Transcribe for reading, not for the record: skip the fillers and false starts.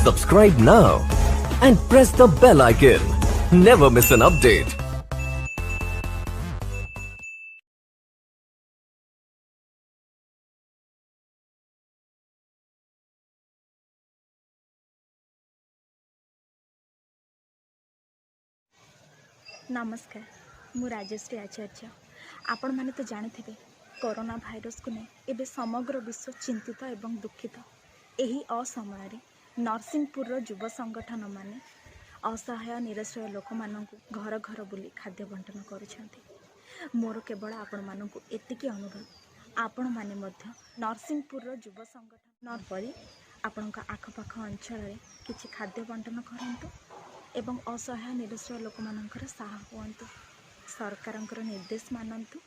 Subscribe now and press the bell icon. Never miss an update. नमस्कार मु राजश्री आचार्य। आपण माने तो जानी कोरोना भाइरस को नहीं एबे समग्र विश्व चिंतित एवं दुखित। यही असमय नरसिंहपुर युव संगठन माने असहाय निराश्रय लोक मानक घर घर बुली खाद्य बंटन करुछंती। मोर केवल आपण मानक एतिकी अनुरोध, आपण माने मध्य नरसिंहपुर युव संगठन नपरी आपण आखपाख अंचल किछि खाद्य बंटन करंतु एवं असहाय निराश्रय लोक मानकर साहा हुअन्तु। सरकारंकर निर्देश मानन्तु